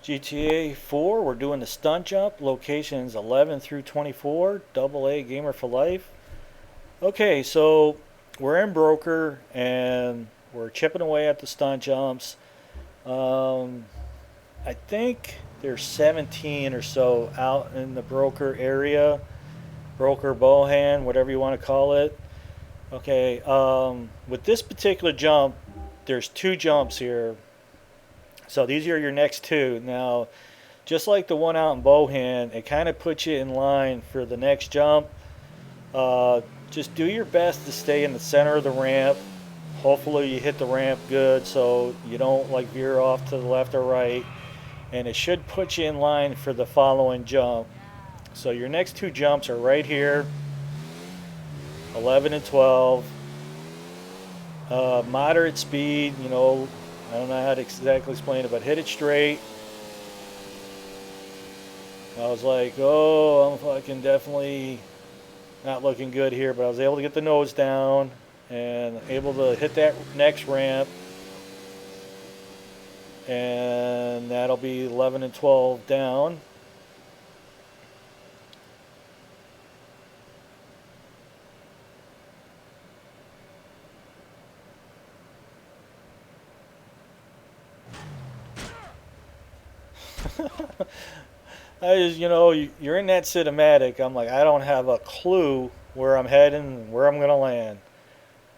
GTA 4, we're doing the stunt jump, locations 11 through 24, AA gamer for life. Okay, so we're in Broker and we're chipping away at the stunt jumps. Um, I think there's 17 or so out in the Broker area, Broker Bohan, whatever you want to call it. Okay, with this particular jump, there's two jumps here. So these are your next two. Now, just like the one out in Bohan, it kind of puts you in line for the next jump. Uh, just do your best to stay in the center of the ramp. Hopefully you hit the ramp good so you don't like veer off to the left or right. And it should put you in line for the following jump. So your next two jumps are right here, 11 and 12. Moderate speed, I don't know how to exactly explain it, but hit it straight. I was like, oh, I'm fucking definitely not looking good here, but I was able to get the nose down and able to hit that next ramp. And that'll be 11 and 12 down. I just, you're in that cinematic. I'm like, I don't have a clue where I'm heading, where I'm going to land.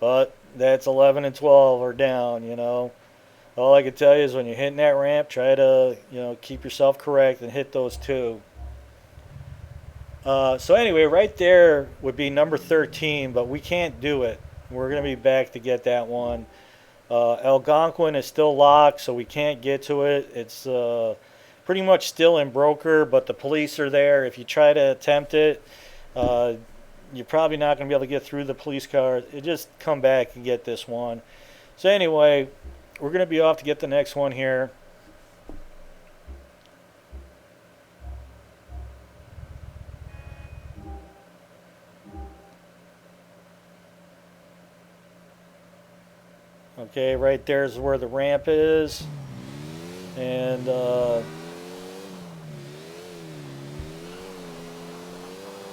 But that's 11 and 12 are down. All I can tell you is when you're hitting that ramp, try to, keep yourself correct and hit those two. So anyway, right there would be number 13, but we can't do it. We're going to be back to get that one. Algonquin is still locked, so we can't get to it. It's pretty much still in Broker, but the police are there. If you try to attempt it, you're probably not going to be able to get through the police car. Just come back and get this one. So anyway, we're going to be off to get the next one here. Okay, right there's where the ramp is. And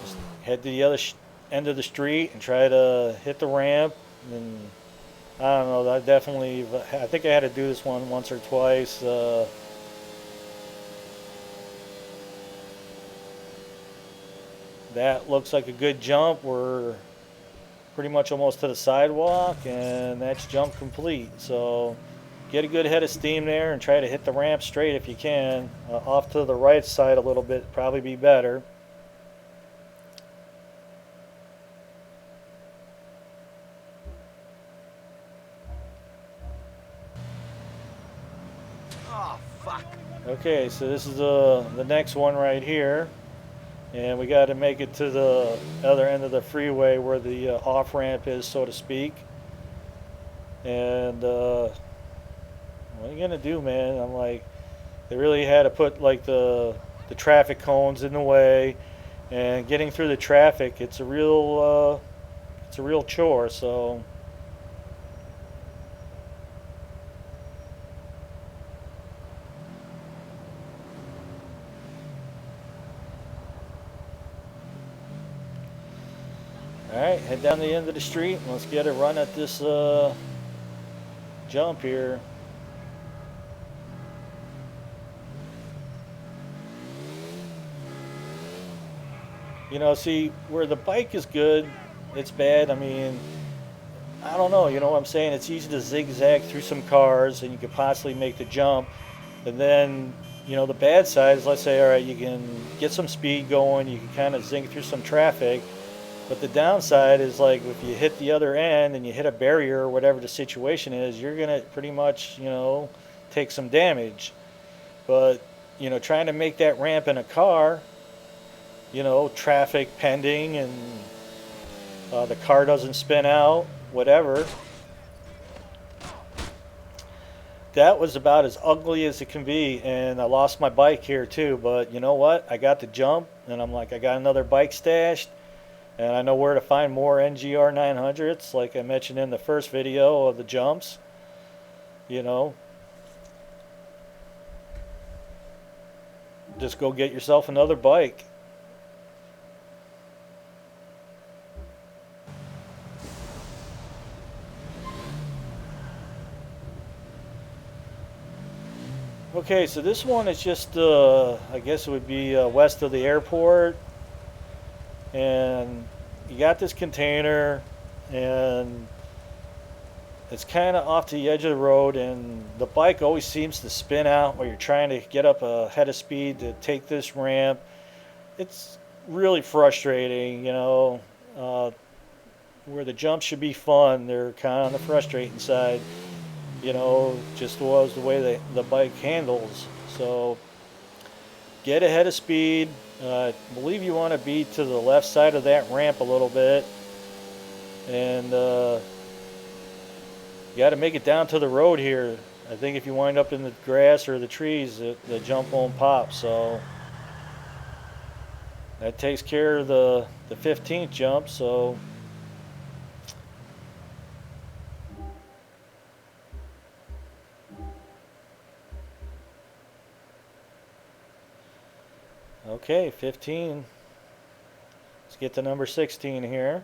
just head to the other end of the street and try to hit the ramp. And I don't know, I think I had to do this one once or twice. That looks like a good jump. We're pretty much almost to the sidewalk, and that's jump complete. So get a good head of steam there and try to hit the ramp straight if you can. Off to the right side a little bit, probably be better. Oh, fuck. Okay, so this is the next one right here. And we got to make it to the other end of the freeway where the off ramp is, so to speak. And what are you gonna do, man? I'm like, they really had to put like the traffic cones in the way, and getting through the traffic, it's a real chore. So. Alright, head down the end of the street and let's get a run at this jump here. See, where the bike is good, it's bad. I mean, I don't know, you know what I'm saying? It's easy to zigzag through some cars and you could possibly make the jump. And then, the bad side is, let's say, alright, you can get some speed going, you can kind of zing through some traffic. But the downside is, like, if you hit the other end and you hit a barrier or whatever the situation is, you're going to pretty much, take some damage. But, trying to make that ramp in a car, traffic pending and the car doesn't spin out, whatever. That was about as ugly as it can be, and I lost my bike here too. But you know what? I got the jump, and I'm like, I got another bike stashed. And I know where to find more NGR 900s, like I mentioned in the first video of the jumps. just go get yourself another bike. Okay, so this one is just, I guess it would be west of the airport. And you got this container, and it's kind of off the edge of the road, and the bike always seems to spin out while you're trying to get up a head of speed to take this ramp. It's really frustrating, you know. Where the jumps should be fun, they're kind of on the frustrating side, you know, just was the way the bike handles. So get ahead of speed. I believe you want to be to the left side of that ramp a little bit, and you got to make it down to the road here. I think if you wind up in the grass or the trees, the jump won't pop. So that takes care of the 15th jump. So okay, 15. Let's get to number 16 here.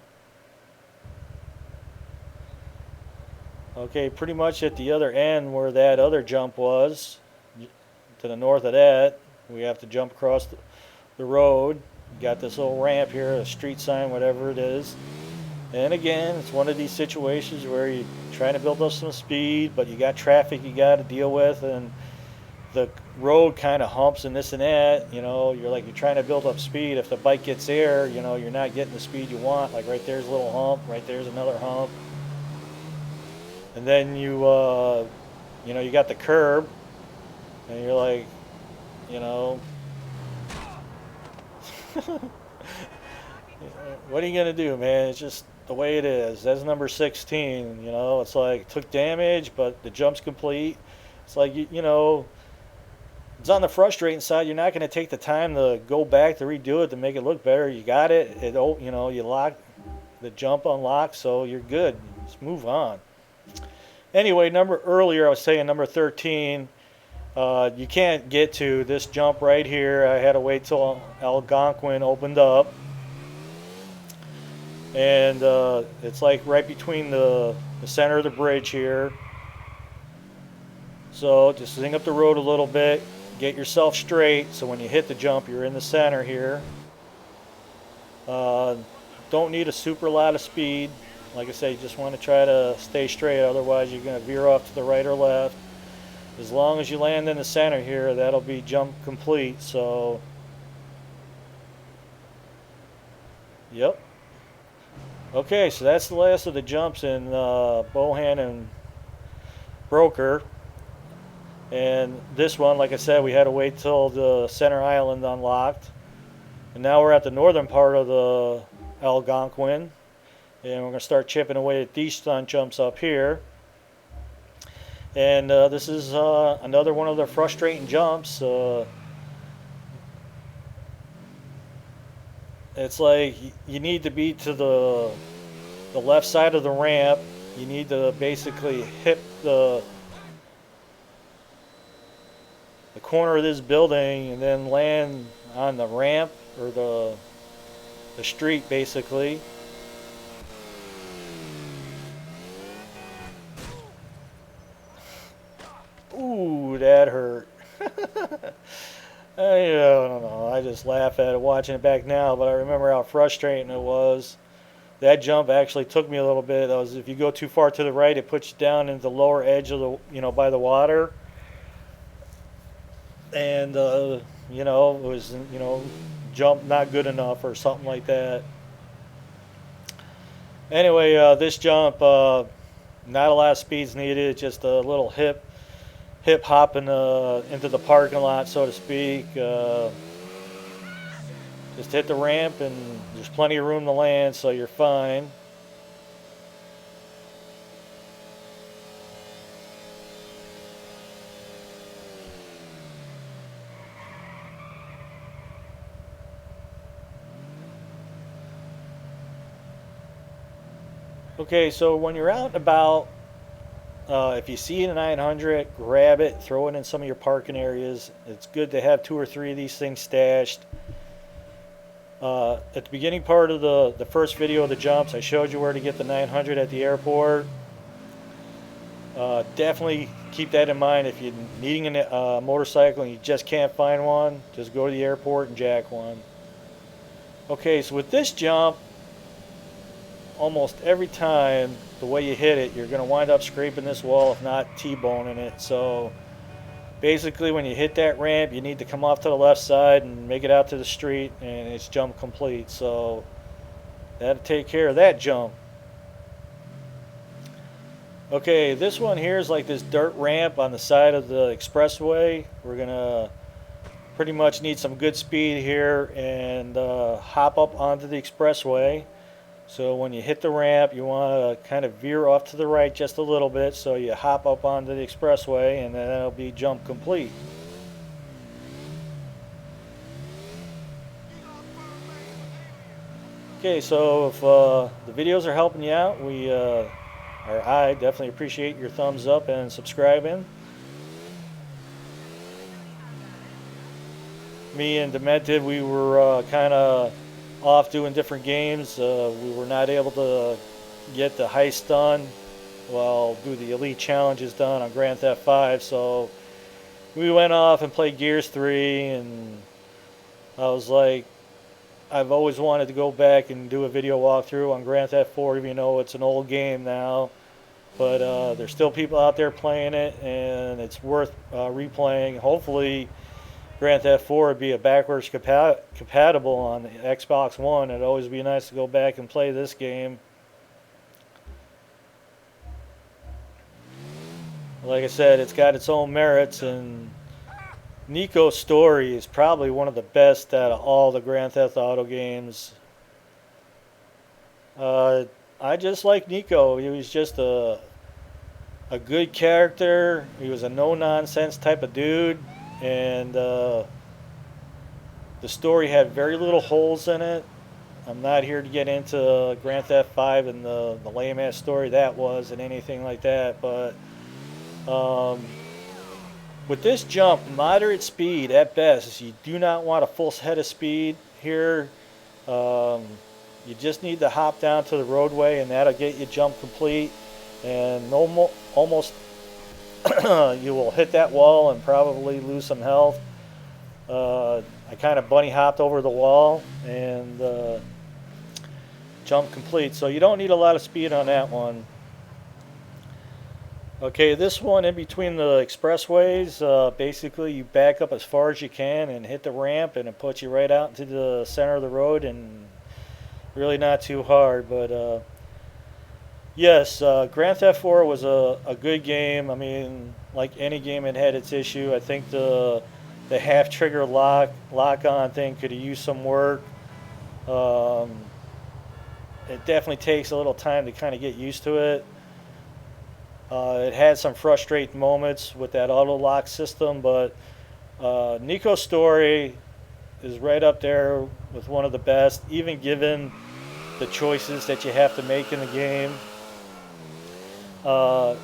Okay, pretty much at the other end where that other jump was, to the north of that, we have to jump across the road. You got this little ramp here, a street sign, whatever it is. And again, it's one of these situations where you're trying to build up some speed, but you got traffic you got to deal with, and the road kind of humps and this and that. You know, you're trying to build up speed. If the bike gets there, you know, you're not getting the speed you want. Like right there's a little hump, right there's another hump. And then you know, you got the curb, and you're like, you know, what are you gonna do, man? It's just the way it is. That's number 16. You know, it's like took damage, but the jump's complete. It's like you know, it's on the frustrating side. You're not gonna take the time to go back to redo it to make it look better. You got it. You know, you lock the jump unlocked, so you're good. Just move on. Anyway, earlier I was saying number 13. You can't get to this jump right here. I had to wait till Algonquin opened up, and it's like right between the center of the bridge here. So just swing up the road a little bit, get yourself straight, so when you hit the jump, you're in the center here. Don't need a super lot of speed. Like I say, you just want to try to stay straight, otherwise you're going to veer off to the right or left. As long as you land in the center here, that'll be jump complete. So, yep. Okay, so that's the last of the jumps in Bohan and Broker. And this one, like I said, we had to wait till the center island unlocked. And now we're at the northern part of the Algonquin. And we're going to start chipping away at these stunt jumps up here. And this is another one of the frustrating jumps. It's like you need to be to the left side of the ramp. You need to basically hit the corner of this building and then land on the ramp or the street basically. Ooh, that hurt. I don't know. I just laugh at it watching it back now, but I remember how frustrating it was. That jump actually took me a little bit. If you go too far to the right, it puts you down into the lower edge of the, you know, by the water. And you know, it was, you know, jump not good enough or something like that. Anyway, this jump, not a lot of speeds needed, just a little hip hopping into the parking lot, so to speak. Just hit the ramp, and there's plenty of room to land, so you're fine. Okay, so when you're out and about, If you see a 900, grab it, throw it in some of your parking areas. It's good to have 2 or 3 of these things stashed. At the beginning part of the first video of the jumps, I showed you where to get the 900 at the airport. Definitely keep that in mind. If you're needing a motorcycle and you just can't find one, just go to the airport and jack one. Okay, so with this jump, almost every time the way you hit it, you're going to wind up scraping this wall, if not T-boning it. So basically when you hit that ramp, you need to come off to the left side and make it out to the street, and it's jump complete. So that'll take care of that jump. Okay, this one here is like this dirt ramp on the side of the expressway. We're gonna pretty much need some good speed here and hop up onto the expressway. So when you hit the ramp, you want to kind of veer off to the right just a little bit, so you hop up onto the expressway, and then that'll be jump complete. Okay, so if the videos are helping you out, I definitely appreciate your thumbs up and subscribing. Me and Demented, we were kind of off doing different games. We were not able to get the heist done, well, do the elite challenges done on Grand Theft 5, so we went off and played Gears 3, and I was like, I've always wanted to go back and do a video walkthrough on Grand Theft 4, even though it's an old game now. But there's still people out there playing it, and it's worth replaying. Hopefully, Grand Theft 4 would be a backwards compatible on the Xbox One. It'd always be nice to go back and play this game. Like I said, it's got its own merits, and Nico's story is probably one of the best out of all the Grand Theft Auto games. I just like Nico. He was just a good character. He was a no-nonsense type of dude, and the story had very little holes in it. I'm not here to get into Grand Theft 5 and the lame-ass story that was and anything like that, but with this jump, moderate speed at best. You do not want a full head of speed here. You just need to hop down to the roadway, and that'll get you jump complete. And almost you will hit that wall and probably lose some health. I kind of bunny hopped over the wall and jump complete. So you don't need a lot of speed on that one. Okay, this one in between the expressways, basically you back up as far as you can and hit the ramp, and it puts you right out into the center of the road, and really not too hard. But yes, Grand Theft 4 was a good game. I mean, like any game, it had its issue. I think the half trigger lock on thing could have used some work. It definitely takes a little time to kind of get used to it. It had some frustrating moments with that auto lock system, but Nico's story is right up there with one of the best, even given the choices that you have to make in the game. No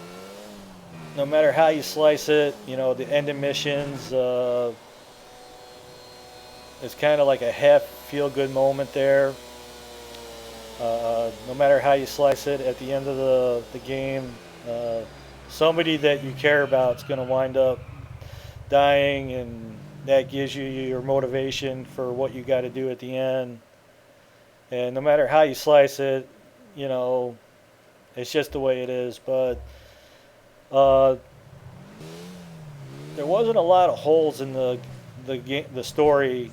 matter how you slice it, you know, the ending missions, it's kind of like a half feel-good moment there. No matter how you slice it, at the end of the game, somebody that you care about is going to wind up dying, and that gives you your motivation for what you got to do at the end. And no matter how you slice it, you know, it's just the way it is. But there wasn't a lot of holes in the story.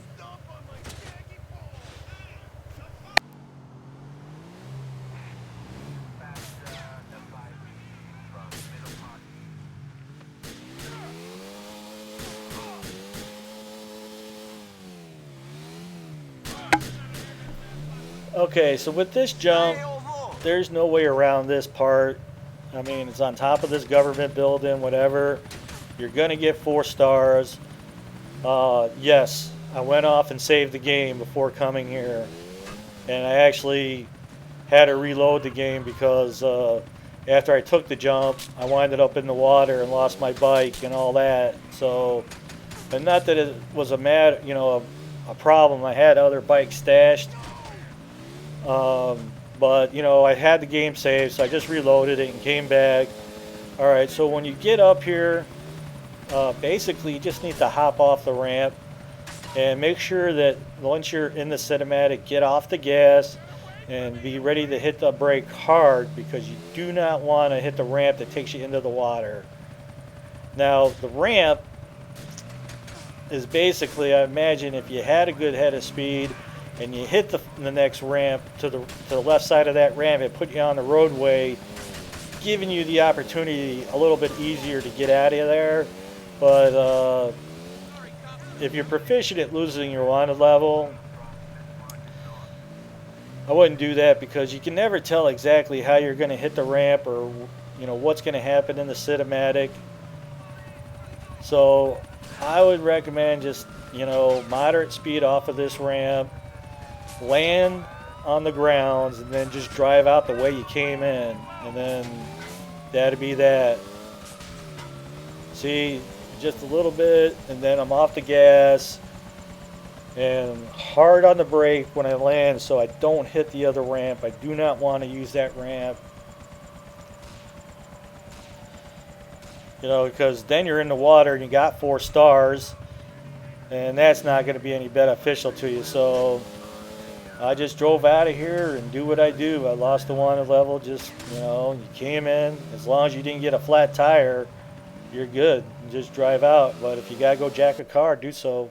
Okay, so with this jump, there's no way around this part. I mean, it's on top of this government building, whatever. You're going to get 4 stars. Yes, I went off and saved the game before coming here. And I actually had to reload the game because after I took the jump, I winded up in the water and lost my bike and all that. So, but not that it was a problem. I had other bikes stashed, but I had the game saved, so I just reloaded it and came back. All right, so when you get up here, basically you just need to hop off the ramp and make sure that once you're in the cinematic, get off the gas and be ready to hit the brake hard, because you do not want to hit the ramp that takes you into the water. Now, the ramp is basically, I imagine if you had a good head of speed and you hit the next ramp to the left side of that ramp, it put you on the roadway, giving you the opportunity a little bit easier to get out of there. But if you're proficient at losing your wanted level, I wouldn't do that, because you can never tell exactly how you're going to hit the ramp or what's going to happen in the cinematic. So I would recommend just moderate speed off of this ramp, land on the grounds, and then just drive out the way you came in, and then that'd be that. See, just a little bit, and then I'm off the gas and hard on the brake when I land so I don't hit the other ramp. I do not want to use that ramp. Because then you're in the water and you got 4 stars, and that's not going to be any beneficial to you. So I just drove out of here and do what I do. I lost the wanted level. Just, you came in. As long as you didn't get a flat tire, you're good. Just drive out. But if you got to go jack a car, do so.